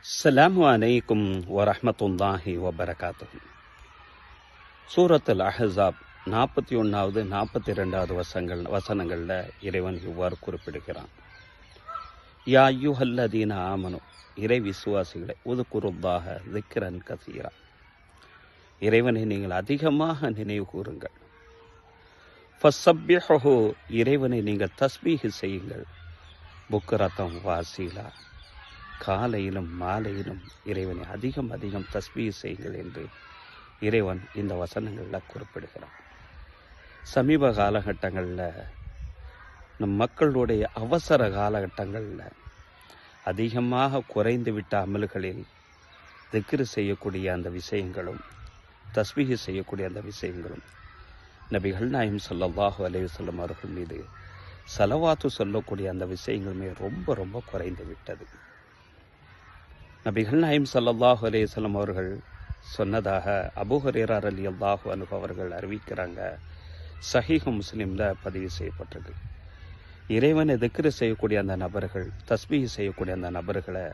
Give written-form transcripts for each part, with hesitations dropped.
அஸ்ஸலாமு அலைக்கும் வரஹ்மத்துல்லாஹி வபரகாத்துஹு. சூரத்துல் அஹ்ஸாப் 41வது 42வது வசனங்களில் இறைவன் இவ்வாறு குறிப்பிடுகிறான். யா அய்யுஹல்லதீன ஆமனு, இறை விசுவாசிகளை, உதுகுருல்லாஹ ஸிக்ரன் கஸீரா, இறைவனை நீங்கள் அதிகமாக நினைவு கூறுங்கள். ஃபஸப்பிஹுஹு, இறைவனை நீங்கள் தஸ்பீஹ் செய்யுங்கள். புக்ரத்தம் வாசீலா, காலையிலும் மாலையிலும் இறைவனை அதிகம் தஸ்பீஹ் செய்யுங்கள் என்று இறைவன் இந்த வசனங்களில் குறிப்பிடுகிறான். சமீப காலகட்டங்களில் நம் மக்களுடைய அவசர காலகட்டங்களில் அதிகமாக குறைந்துவிட்ட அமல்களில் திக்ரு செய்யக்கூடிய அந்த விஷயங்களும் தஸ்பீஹ் செய்யக்கூடிய அந்த விஷயங்களும் நபிகள் நாயகம் ஸல்லல்லாஹு அலைஹி வஸல்லம் அவர்கள் மீது ஸலவாத்து சொல்லக்கூடிய அந்த விஷயங்களுமே ரொம்ப குறைந்து விட்டது. நபிகள் நாயகம் ஸல்லல்லாஹு அலைஹி வஸல்லம் அவர்கள் சொன்னதாக அபூ ஹுரைரா ரலியல்லாஹு அன்ஹு அவர்கள் அறிவிக்கிறாங்க. ஸஹீஹ் முஸ்லிம்ல பதிவு செய்யப்பட்டது. இறைவனை திக்ரு செய்யக்கூடிய அந்த நபர்கள், தஸ்பீஹ் செய்யக்கூடிய அந்த நபர்களை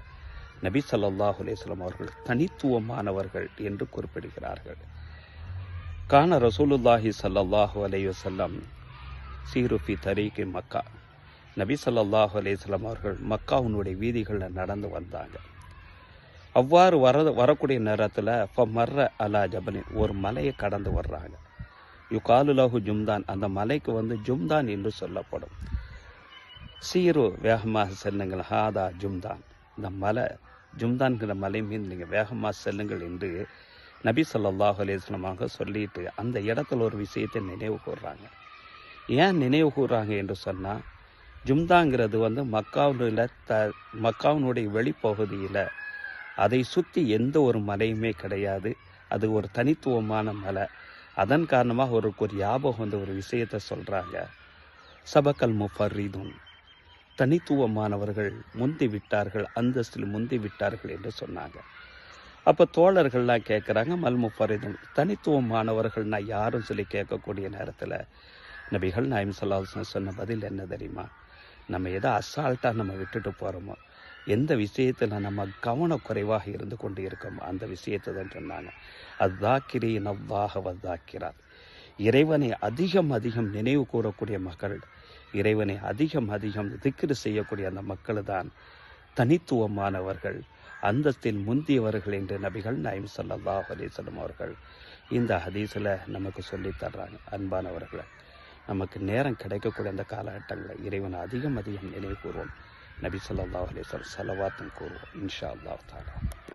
நபி ஸல்லல்லாஹு அலைஹி வஸல்லம் அவர்கள் தனித்துவமானவர்கள் என்று குறிப்பிடுகிறார்கள். கான ரசூலுல்லாஹி ஸல்லல்லாஹு அலைஹி வஸல்லம் சீரு ஃபி தரீகி மக்கா, நபி ஸல்லல்லாஹு அலைஹி வஸல்லம் அவர்கள் மக்காவுனுடைய வீதிகளில் நடந்து வந்தாங்க. அவ்வாறு வரக்கூடிய நேரத்தில் ஃபமர்ர அலா ஜபலின், ஒரு மலையை கடந்து வர்றாங்க. யுகாலு லஹு ஜும்தான், அந்த மலைக்கு ஜும்தான் என்று சொல்லப்படும். சீரு, வேகமாக செல்லுங்கள். ஹாதா ஜும்தான், இந்த மலை ஜும்தான்கிற மலை மீது நீங்கள் வேகமாக செல்லுங்கள் என்று நபி ஸல்லல்லாஹு அலைஹி வஸல்லம் சொல்லிட்டு அந்த இடத்துல ஒரு விஷயத்தை நினைவு கூறுறாங்க. ஏன் நினைவு கூறுறாங்க என்று சொன்னால், ஜும்தாங்கிறது மக்காவினுடைய வெளிப்பகுதியில் அதை சுற்றி எந்த ஒரு மலையுமே கிடையாது. அது ஒரு தனித்துவமான மலை. அதன் காரணமாக ஒரு ஞாபகம் ஒரு விஷயத்தை சொல்கிறாங்க. சபக்கல் முஃபர்ரிதுன், தனித்துவமானவர்கள் முந்தி விட்டார்கள், அந்தஸ்தில் முந்தி விட்டார்கள் என்று சொன்னாங்க. அப்போ தோழர்கள்லாம் கேட்குறாங்க, மல் முஃபர்ரிதுன், தனித்துவமானவர்கள்னா யாரும் சொல்லி கேட்கக்கூடிய நேரத்தில் நபிகள் நாயகம் ஸல்லல்லாஹு அலைஹி வஸல்லம் சொன்ன பதில் என்ன தெரியுமா? நம்ம எதை அசால்ட்டாக நம்ம விட்டுட்டு போகிறோமோ, எந்த விஷயத்தில் நம்ம கவனக்குறைவாக இருந்து கொண்டு இருக்கோமோ அந்த விஷயத்தை தான் சொன்னாங்க. அத்தாக்கிரீன் அல்லாஹ வத்தாக்கிராத், இறைவனை அதிகம் நினைவு கூறக்கூடிய மக்கள், இறைவனை அதிகம் திக்ரு செய்யக்கூடிய அந்த மக்கள் தான் தனித்துவமானவர்கள், அந்தஸ்தில் முந்தியவர்கள் என்று நபிகள் நாயகம் ஸல்லல்லாஹு அலைஹி வஸல்லம் அவர்கள் இந்த ஹதீஸில் நமக்கு சொல்லித் தர்றாங்க. அன்பானவர்களை, நமக்கு நேரம் கிடைக்கக்கூடிய அந்த காலகட்டங்களில் இறைவனை அதிகம் நினைவு கூறுவோம். நபி ஸல்லல்லாஹு அலைஹி வஸல்லம் ஸலவாத்தும் கூறுவோம். இன்ஷா அல்லாஹ் தஆலா.